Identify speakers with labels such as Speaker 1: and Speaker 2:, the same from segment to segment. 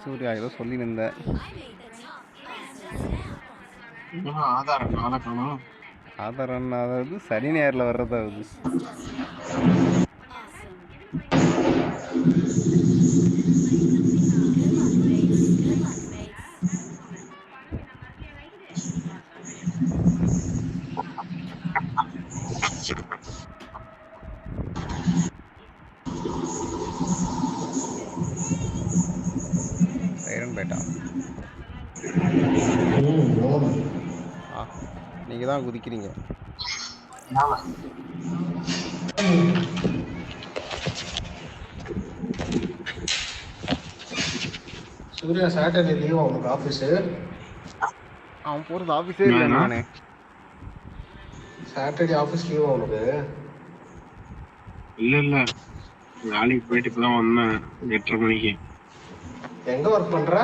Speaker 1: சூர்யா ஏதோ சொல்லியிருந்தேன். ஆதார் ரன் ஆகாது, சனி ஞாயிறில் வர்றதாவது. சைரன் பேட்டா நீங்க தான் குதிக்கிறீங்க.
Speaker 2: சூர்யா சாட்டர்டே லீவ் அவனுக்கு ஆஃபீஸு.
Speaker 1: அவன் போகிறது ஆஃபீஸே இல்லை. நானே
Speaker 2: சாட்டர்டே ஆஃபீஸ் லீவ் அவனுக்கு.
Speaker 3: இல்லை வேலைக்கு போயிட்டு இப்பதான் வந்தேன் 8:30 மணிக்கு.
Speaker 2: எங்க ஒர்க் பண்ற?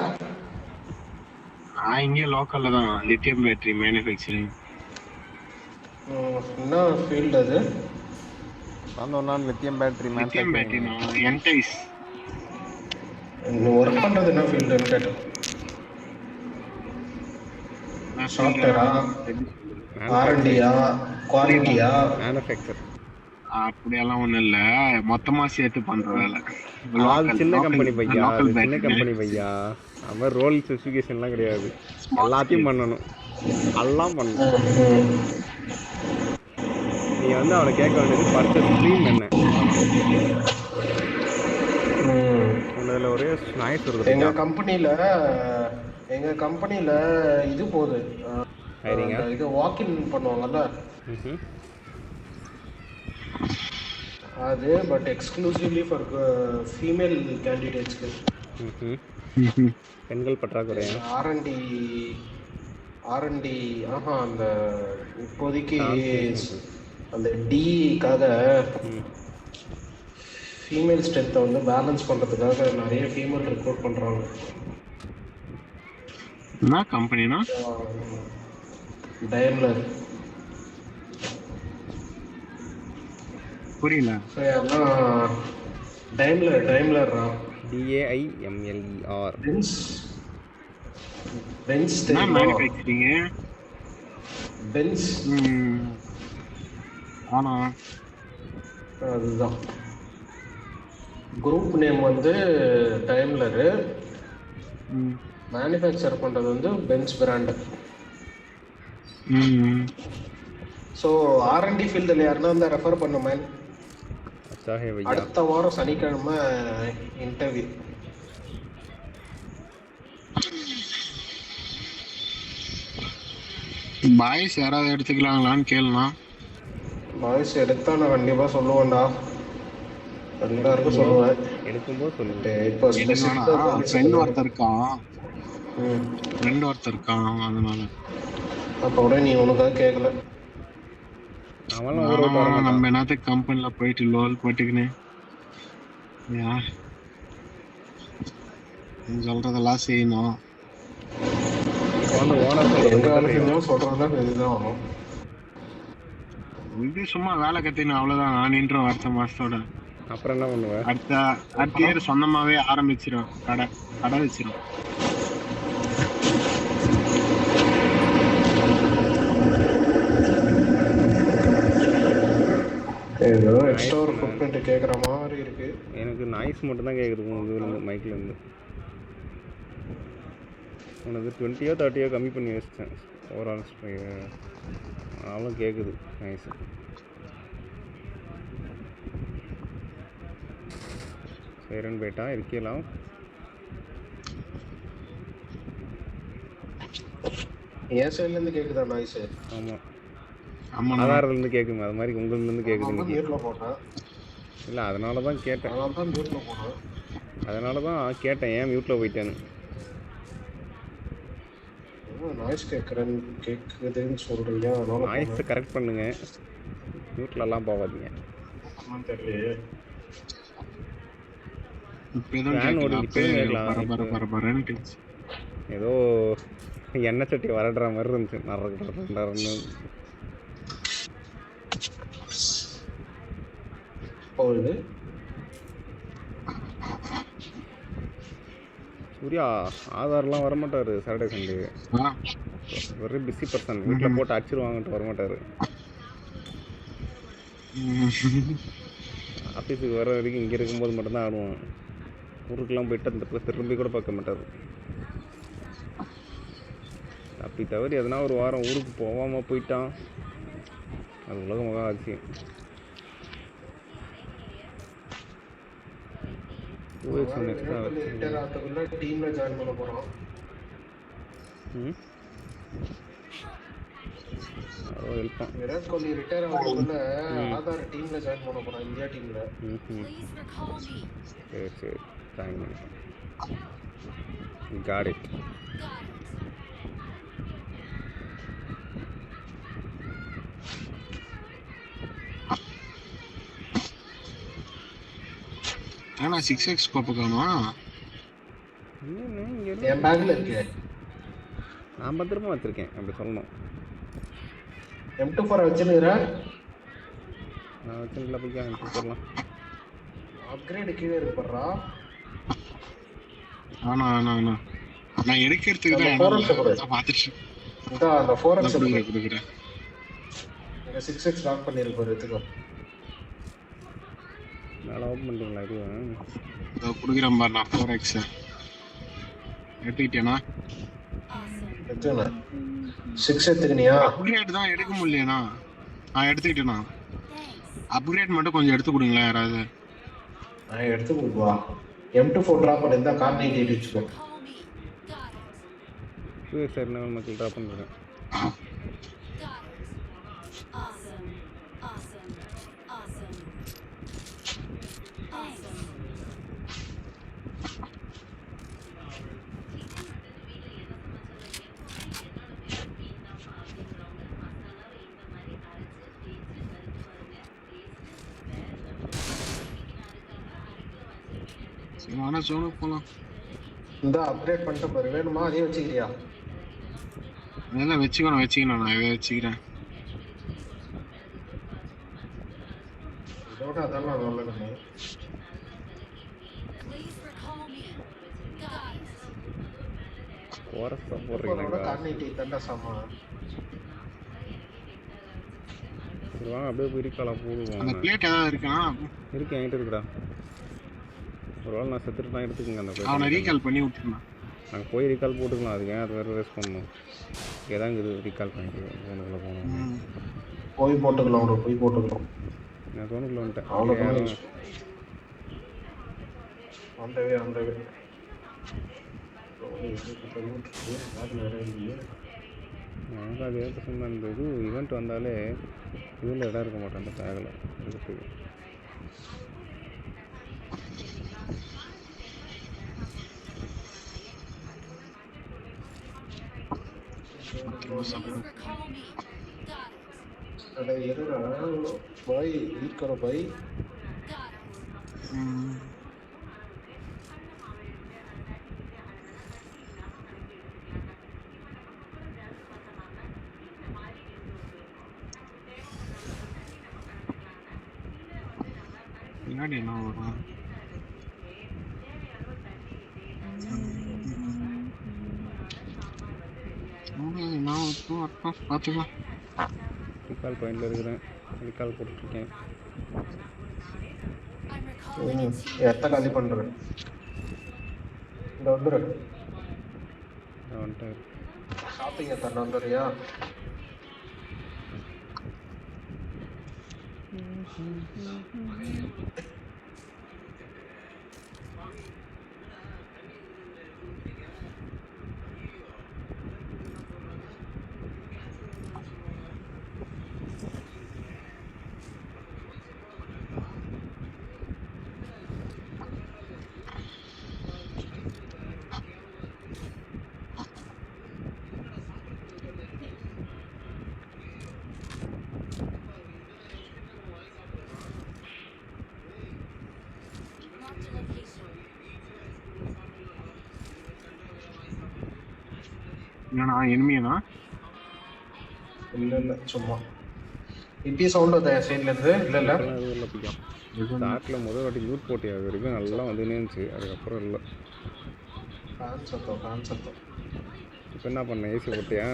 Speaker 3: நான் இங்கே லோக்கல்ல தான், லித்தியம் பேட்டரி மேனுஃபேக்சரிங்.
Speaker 2: என்ன ஃபீல்டு அது?
Speaker 1: நான் லித்தியம் பேட்டரி
Speaker 3: நான் என்டைஸ்.
Speaker 2: நீ ஒர்க் பண்றது என்ன ஃபீல்டுன்னு கேட்டேன். சாஃப்ட்வேரா, ஆர்என்டியா, குவாலிட்டியா?
Speaker 1: மேனுஃபேக்சர்.
Speaker 3: அப்படியெல்லாம் ஒண்ணும் இல்ல, மொத்தமா சேர்த்து பண்ற வேலை.
Speaker 1: சின்ன கம்பெனி பையா, சின்ன கம்பெனி பையா. அது மாதிரி ரோல் ஸ்பெசிஃபிகேஷன்லாம் கிடையாது, எல்லாத்தையும் பண்ணணும், எல்லாம் பண்ணணும். நீ வந்து அவனை கேட்க வேண்டியது பர்ச்சேஸ் ஸ்ட்ரீம் என்ன. அதில் ஒரே நாய்ஸ் வருது.
Speaker 2: எங்கள் கம்பெனியில் இது போகுது, இது வாக்கின் பண்ணுவாங்கல்ல அது, பட் எக்ஸ்க்ளூசிவ்லி ஃபார் ஃபீமேல் கேண்டிடேட்ஸ்க்கு.
Speaker 1: பெண்கள் பற்றாக்குறை.
Speaker 2: ஆர்என்டி அந்த இப்போதைக்கு அந்த டிக்காக ஃபீமேல் ஸ்ட்ரென்த்தை வந்து பேலன்ஸ் பண்ணுறதுக்காக நிறைய ஃபீமேல் ரெக்ரூட் பண்ணுறாங்க.
Speaker 3: என்ன கம்பெனினா?
Speaker 2: டயம்லர்.
Speaker 3: புரியல.
Speaker 2: Daimler
Speaker 1: DAIMLER.
Speaker 2: Benz
Speaker 3: manufacturing.
Speaker 2: Benz
Speaker 3: ஆனா
Speaker 2: அதுதான் குரூப் நேம் வந்து டயம்லரு, மேனுஃபேக்சர் பண்ணுறது வந்து பென்ஸ் பிராண்டு. ஸோ ஆர்என்டி ஃபீல்டில் யாருன்னா வந்து ரெஃபர் பண்ண மேன். அடுத்த வாரம் சனிக்கிழமை இன்டர்வியூ.
Speaker 3: பாய்ஸ் யாராவது எடுத்துக்கலாங்களான்னு கேளுண்ணா.
Speaker 2: பாய்ஸ் எடுத்தா நான் கண்டிப்பாக சொல்லுவேன்டா, எல்லாருக்கும் சொல்லுவேன்.
Speaker 1: எடுக்கும்போது சொல்லிட்டு
Speaker 2: இப்போ
Speaker 3: ஃப்ரெண்ட் ஒருத்தர் இருக்கான் அதனால.
Speaker 2: அப்போ கூட நீ உனக்காக கேட்கல.
Speaker 3: நம்ம என்னத்துக்கு கம்பெனில போயிட்டு லோல் போட்டுக்கினேன். சொல்றதெல்லாம் செய்யணும். இது சும்மா வேலை கத்தின அவ்வளவுதான். நான் நின்றோம் அடுத்த மாசத்தோட.
Speaker 1: அப்புறம் என்ன பண்ணுவேன்?
Speaker 3: அடுத்த இயர் சொந்தமாவே ஆரம்பிச்சிடும், கடை வச்சிடும்.
Speaker 2: ஏதோ எக்ஸ்ட்ரா ஒரு ஃபுட்பிரிண்ட் கேட்குற மாதிரி இருக்கு.
Speaker 1: எனக்கு நாய்ஸ் மட்டும் தான் கேட்குது இதுலேருந்து, மைக்லேருந்து. உனக்கு 20 or 30 கம்மி பண்ணி வச்சிட்டேன் ஓவரால். ஆனாலும் கேட்குது நாய்ஸ். சைரன் பேட்டா இருக்கலாம்.
Speaker 2: என் சைட்லேருந்து கேட்குதா நாய்ஸ்?
Speaker 1: ஆமாம், ஆதாரத்துலேருந்து கேட்குங்க. அது மாதிரி உங்கள்லேருந்து கேட்குதுங்க. இல்லை, அதனால தான் கேட்டேன். அதனால தான் கேட்டேன் ஏன் மியூட்டில் போயிட்டேன்னு.
Speaker 2: நாய்ஸ் கேட்குதுன்னு சொல்கிறீங்க,
Speaker 1: நாய்ஸை கரெக்ட் பண்ணுங்க, மியூட்லலாம் போகாதீங்க. ஏதோ எண்ணெய் சட்டி வரடுற மாதிரி இருந்துச்சு. சூர்யா ஆதார்லாம் வரமாட்டார் Saturday Sunday. Very busy person. வீட்டில் போட்டு அடிச்சிருவாங்கன்ட்டு வரமாட்டார். ஆஃபீஸுக்கு வர வரைக்கும் இங்கே இருக்கும்போது மட்டும்தான் ஆடுவோம். ஊருக்கெலாம் போயிட்டு அந்த இடத்துல திரும்பி கூட பார்க்க மாட்டார். அப்படி தவிர எதனா ஒரு வாரம் ஊருக்கு போகாமல் போயிட்டான், அது உலக மகா ஆச்சு.
Speaker 2: டீம்ல ஜாயின் பண்ண போறோம். விராட் கோலி ரிட்டையர் ஆகிறதுக்குள்ள ஆதார் டீம்ல ஜாயின் பண்ண போறோம், இந்தியா டீம்ல.
Speaker 1: சரி சரி, தேங்க்யூ. Got it.
Speaker 3: ஆனா 6x கோப்ப காணோமா?
Speaker 2: என் பேக்ல இருக்கு.
Speaker 1: நான் பத்திரமா வச்சிருக்கேன். அப்படி சொல்லணும்.
Speaker 2: M24 வச்சிருக்கற?
Speaker 1: நான் வச்சிருக்கல, போய் கேங்க போறலாம்.
Speaker 2: அப்கிரேட் கீழ இருக்கு பாறா.
Speaker 3: ஆனா நான் எடுக்கிறதுக்கு தான் பாத்துட்டு.
Speaker 2: இந்த அந்த 4x கொடுக்குறேன். இந்த 6x லாக் பண்ணிருக்கு பாரு, எடுத்துக்கோ.
Speaker 1: மேல ஓபன் பண்ணிட்டீங்களா இது?
Speaker 3: இதோ குடுக்குறேன் பாரு, நான் 4x எடுத்துக்கிட்டேனா?
Speaker 2: எடுத்துனா 6 எடுத்துக்கினியா?
Speaker 3: அப்கிரேட் தான் எடுக்க முடியலனா? நான் எடுத்துக்கிட்டேனா? அப்கிரேட் மட்டும் கொஞ்சம் எடுத்து கொடுங்களா யாராவது?
Speaker 2: நான் எடுத்து கொடுவா. M24 டிராப் பண்ணிருந்தா கார் 98 வெச்சுக்கோ.
Speaker 1: சரி, நான் மக்கள் டிராப் பண்றேன்.
Speaker 3: வாடா சோனு போலாம்.
Speaker 2: இந்த அப்கிரேட் பண்ணிட்டு பாரு, வேணுமா அதே வச்சுக்கிறியா?
Speaker 3: அதெல்லாம் வச்சுக்கணும் நான் இதை வச்சுக்கிறேன்.
Speaker 2: இதோட அதெல்லாம் நல்லதுங்க.
Speaker 1: கோரஸ் போடுறீங்களா?
Speaker 2: கார்னிட்டி தண்டா சாமா.
Speaker 1: சரி வாங்க அப்படியே போய் ரீகால் போடுவோம்.
Speaker 3: அந்த பிளேட் ஏதாவது இருக்கா?
Speaker 1: இருக்கு, என்கிட்ட இருக்குடா. ஒரு வேளை நான் செத்துட்டு தான் எடுத்துக்கங்க அந்த பிளேட்.
Speaker 3: அவனை ரீகால் பண்ணி விட்டுருந்தேன்.
Speaker 1: நாங்கள் போய் ரீகால் போட்டுக்கலாம். அதுக்கு ஏன் அது வேறு ரெஸ்ட் பண்ணணும்? ஏதாங்க இது ரீகால் பண்ணிட்டு ஃபோனுக்குள்ளே போகணும்.
Speaker 2: போய் போட்டுக்கலாம், போய் போட்டுக்கலாம்.
Speaker 1: நான் ஃபோனுக்குள்ளே வந்துட்டேன்.
Speaker 2: ஆண்டவே
Speaker 1: எனக்கு அது ஏற்ற சொன்ன அந்த இது ஈவெண்ட் வந்தாலே இதில் இடம் இருக்க மாட்டேன் அந்த பேக்கில் இருக்கிறதுக்கு.
Speaker 2: भाई लीक करो भाई.
Speaker 3: பின்னாடி என்ன வரும்? நான் பார்த்துக்கலாம்.
Speaker 1: ரீகால் பாயிண்டில் இருக்கிறேன். ரீகால் போட்டுருக்கேன்.
Speaker 2: எத்த காலி பண்ணுறேன். இந்த வந்துடு
Speaker 1: வந்துட்டேன்.
Speaker 2: ஷாப்பிங் எத்தனை வந்துடுறியா?
Speaker 3: என்னண்ணா எனிமியா?
Speaker 2: இல்லை சும்மா இப்படி சவுண்ட் வந்தா சைட்ல இருந்து. இல்லை
Speaker 1: ஸ்டார்ட்ல முதல் வாட்டி மியூட் போட்டியா? அது வரைக்கும் நல்லா வந்துனே இருந்துச்சு. அதுக்கப்புறம் இல்லை.
Speaker 2: ஃபேன் சத்தம்.
Speaker 1: இப்போ என்ன பண்ண ஏசி போட்டியா?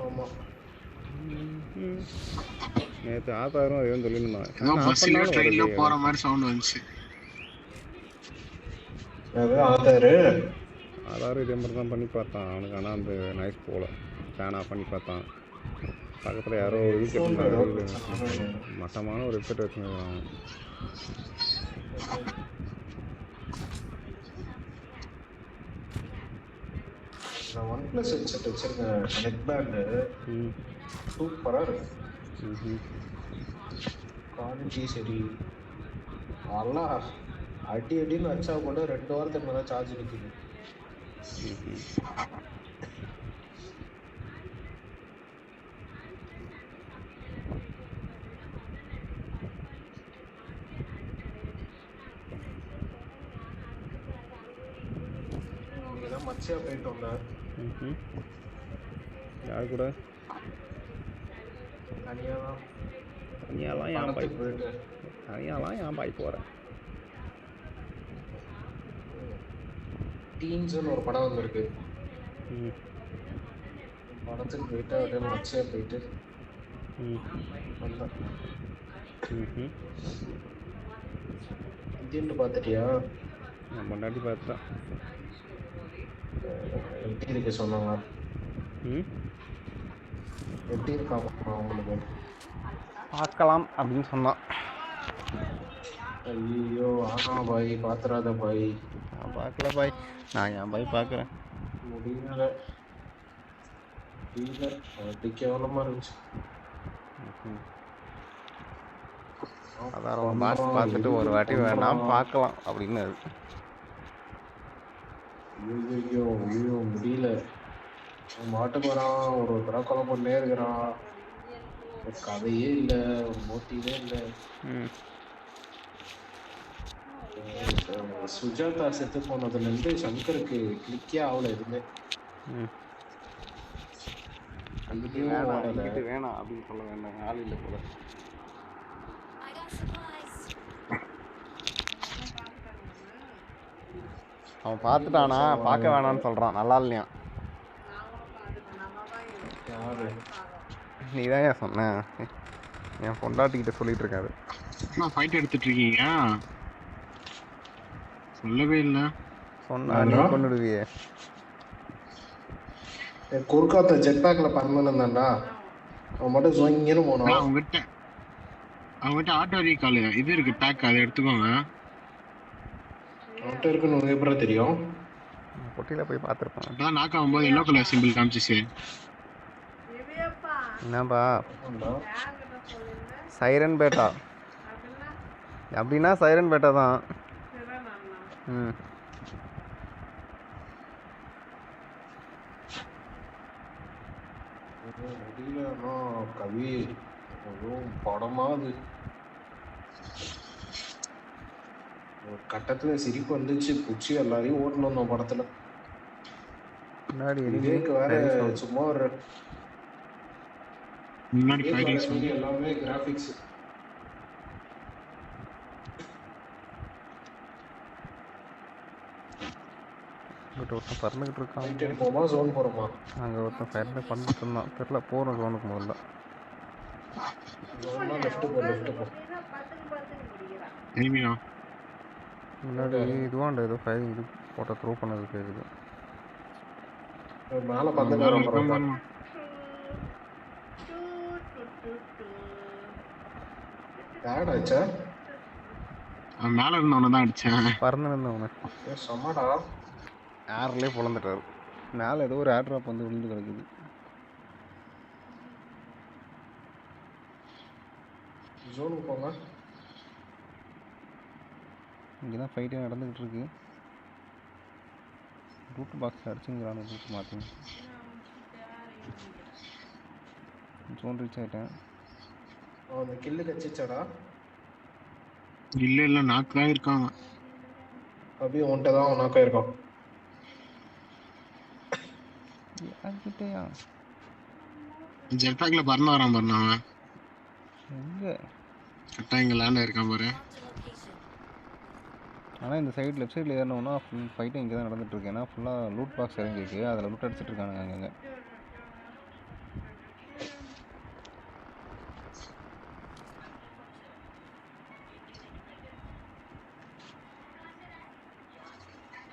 Speaker 2: ஆமா.
Speaker 1: நேற்று ஆத்தாரும் அதே சொல்லியிருந்தான்.
Speaker 3: ஏதோ பஸ்ல ட்ரெயின்ல போற மாதிரி சவுண்ட் வந்துச்சு.
Speaker 1: ஆதாரம் இதே மாதிரி தான் பண்ணி பார்த்தான் அவனுக்கு. ஆனால் அந்த நாய்ஸ் போகல. ஃபேன் ஆஃப் பண்ணி பார்த்தான். பக்கத்தில் யாரோ வீக்கெட் இருந்தாங்க. மட்டமான ஒரு ஹெட்செட் வச்சுருக்கான்.
Speaker 2: நான் OnePlus ஹெட்செட் வச்சிருக்கேன். நெக் பேண்ட் சூப்பராக இருக்கு. குவாலிட்டி சரி. நல்லா அடின்னு வச்சா கூட 2 வாரத்துக்கு மேலே சார்ஜ் நிற்குது. மச்சியா போயிட்டு வந்தேன்.
Speaker 1: யார் கூட?
Speaker 2: தனியாலாம்
Speaker 1: என் பைக் போயிட்டு தனியாலாம் என் பைக் போகிறேன்.
Speaker 2: டீன்ஸ்னு ஒரு படம் வந்திருக்கு. படத்துக்கு போயிட்டு அப்படியே மச்சியா போயிட்டு வந்தேன். இந்தியன் பார்த்துட்டியா?
Speaker 1: நான் முன்னாடி பார்த்தேன்.
Speaker 2: எப்படி இருக்கு சொன்னாங்க? எப்படி இருக்காங்க அவங்களுக்கு?
Speaker 1: பார்க்கலாம் அப்படின்னு சொன்னான்.
Speaker 2: ஐயோ ஆனா பாய் பாத்துறாத பாய்.
Speaker 1: நான் பார்க்கல பாய். நான் என் பாய் பார்க்குறேன்.
Speaker 2: முடியல அப்படி கேவலமா இருந்துச்சு.
Speaker 1: அதான் பாஸ் பார்த்துட்டு ஒரு வாட்டி வேணாம் பார்க்கலாம் அப்படின்னு.
Speaker 2: ஐயோ முடியல. மாட்டுக்கு வரான், ஒரு தடவை கொலை பண்ணே இருக்கிறான். ஒரு கதையே இல்லை, ஒரு மோட்டிவே இல்லை. சுஜாதா செத்து போனதுலேருந்து சங்கருக்கு கிளிக்கே ஆகல எதுவுமே.
Speaker 1: வேணாம் அப்படின்னு சொல்ல வேண்டாம். ஆள் இல்லை போல. அவன் பார்த்துட்டானா பார்க்க வேணான்னு சொல்கிறான். நல்லா இல்லையா? நீ தான் ஏன் சொன்ன? என் பொண்டாட்டிக்கிட்ட சொல்லிட்டு இருக்காது.
Speaker 3: ஃபைட் எடுத்துட்டு இருக்கீங்க? சொல்லவே இல்லை.
Speaker 1: சொன்னா நீ கொண்டுடுவியே.
Speaker 2: குறுக்காத்த ஜெட் பேக்ல பறந்துருந்தான்டா. அவன் மட்டும் சொங்கின்னு போனான்.
Speaker 3: அவங்ககிட்ட ஆட்டோ ரீகால் இது இருக்கு, பேக், அதை எடுத்துக்கோங்க.
Speaker 2: ஆட்டோ இருக்குன்னு உனக்கு எப்படி தெரியும்?
Speaker 1: பொட்டியில் போய் பார்த்துருப்பேன்.
Speaker 3: அதான் நாக் ஆகும்போது எல்லோ கலர் சிம்பிள் காமிச்சிச்சு.
Speaker 1: என்னப்பா சைரன் பேட்டா? அப்படின்னா சைரன் பேட்டா தான்.
Speaker 2: முடியலன்னா கவி படமா அது. ஒரு கட்டத்துல சிரிப்பு வந்துச்சு. புடிச்சு எல்லாரையும் ஓட்டணும் அந்த படத்துல. விவேக் வேற சும்மா ஒரு
Speaker 3: முன்னாடி ஃபைட்டிங்
Speaker 2: எல்லாமே கிராபிக்ஸ்.
Speaker 1: ஒருத்தன் பறந்துக்கிட்டு இருக்கான்.
Speaker 2: போமா ஜோன் போறோமா?
Speaker 1: அங்கே ஒருத்தன் ஃபயர்ல பண்ணிட்டு இருந்தான். தெரியல போகிறோம் ஜோனுக்கு. முதல்ல முன்னாடி இதுவாண்ட ஏதோ ஃபயர் இது போட்ட த்ரோ பண்ணது கேட்குது.
Speaker 2: மேலே பறந்து
Speaker 3: மேல இருந்தவன தான் அடிச்சேன்.
Speaker 1: பறந்து இருந்தவன
Speaker 2: சமாடா
Speaker 1: ஏர்லேயே பொழந்துட்டாரு. மேலே ஏதோ ஒரு ஏர் ட்ராப் வந்து விழுந்து கிடக்குது.
Speaker 2: ஜோனுக்கு போங்க.
Speaker 1: இங்கே தான் ஃபைட்டே நடந்துக்கிட்டு இருக்கு. ரூட் பாக்ஸ் அடிச்சுங்கிறான. ரூட் மாற்றி ஜோன் ரீச் ஆகிட்டேன்.
Speaker 2: அந்த கில்லு கச்சிச்சாடா?
Speaker 3: இல்லை நாக்கு தான் இருக்காங்க.
Speaker 2: அப்படியே உன்கிட்ட தான் நாக்கா இருக்கான்.
Speaker 1: யார்கிட்டயா?
Speaker 3: ஜெட் பேக்ல பறந்து வரான் பாருண்ணா. அவன்
Speaker 1: எங்கே
Speaker 3: கரெக்டாக இங்கே லேண்ட் ஆயிருக்கான் பாரு.
Speaker 1: ஆனால் இந்த சைடு லெஃப்ட் சைடில் ஏறினோம்னா ஃபுல் ஃபைட்டும் இங்கே தான் நடந்துகிட்ருக்கு. ஏன்னா ஃபுல்லாக லூட் பாக்ஸ் இறங்கிருக்கு, அதில் லூட் அடிச்சிட்டு இருக்கானுங்க அங்கங்கே.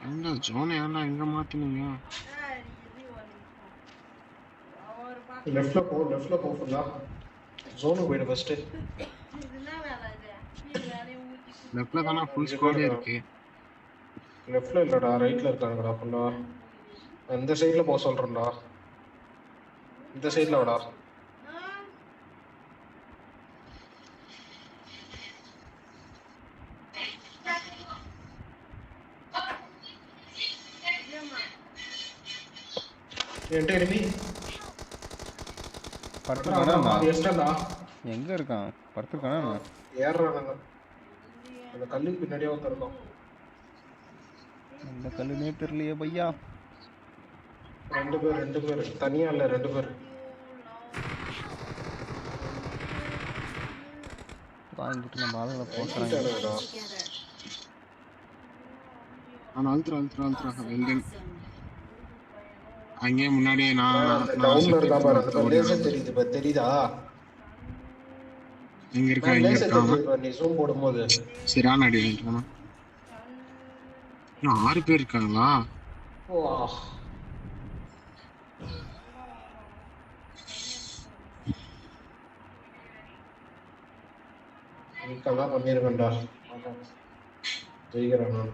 Speaker 3: எங்க ஜோன் ஏன்டா எங்க மாத்தினீங்க?
Speaker 2: லெஃப்ட்ல போ ஃபுல்லா ஜோனுக்கு போயிடு ஃபர்ஸ்ட்.
Speaker 3: லெஃப்ட்ல தானே ஃபுல் ஸ்குவாடே இருக்கு.
Speaker 2: லெஃப்ட்ல இல்லடா, ரைட்ல இருக்காங்கடா ஃபுல்லா. இந்த சைடுல போக சொல்றேன்டா, இந்த சைடுல வாடா. என்கிட்ட enemy
Speaker 1: படுத்துருக்கானா?
Speaker 2: எஸ்டா
Speaker 1: எங்கே இருக்கான்? படுத்துருக்கானா?
Speaker 2: ஏறுறானுங்க. அந்த கல்லுக்கு பின்னாடியே வந்துருக்கோம்.
Speaker 1: இந்த கல்லுனே தெரியலையே பையா.
Speaker 2: ரெண்டு பேர் தனியா இல்ல, 2 பேர்.
Speaker 1: வாங்கிட்டு நம்ம ஆளுங்களை போட்டுறாங்க.
Speaker 2: ஏறிட்டானுங்கடா.
Speaker 3: நான் அழுத்துறா வெல்டன். அங்கே முன்னாடியே
Speaker 2: டவுன்ல இருக்கா பாரு, அந்த லேசர் தெரியுது பாரு, தெரியுதா?
Speaker 3: எங்க இருக்கா
Speaker 2: லேசர் தெரியுது பாரு, நீ ஜூம் போடும்போது.
Speaker 3: சிரான் அடி வாங்கிட்டானா? இன்னும் 6 பேர் இருக்காங்களா?
Speaker 2: வா, நீக்கெல்லாம் பண்ணிருக்கேன்டா. ஜெயிக்கிறேன் நான்.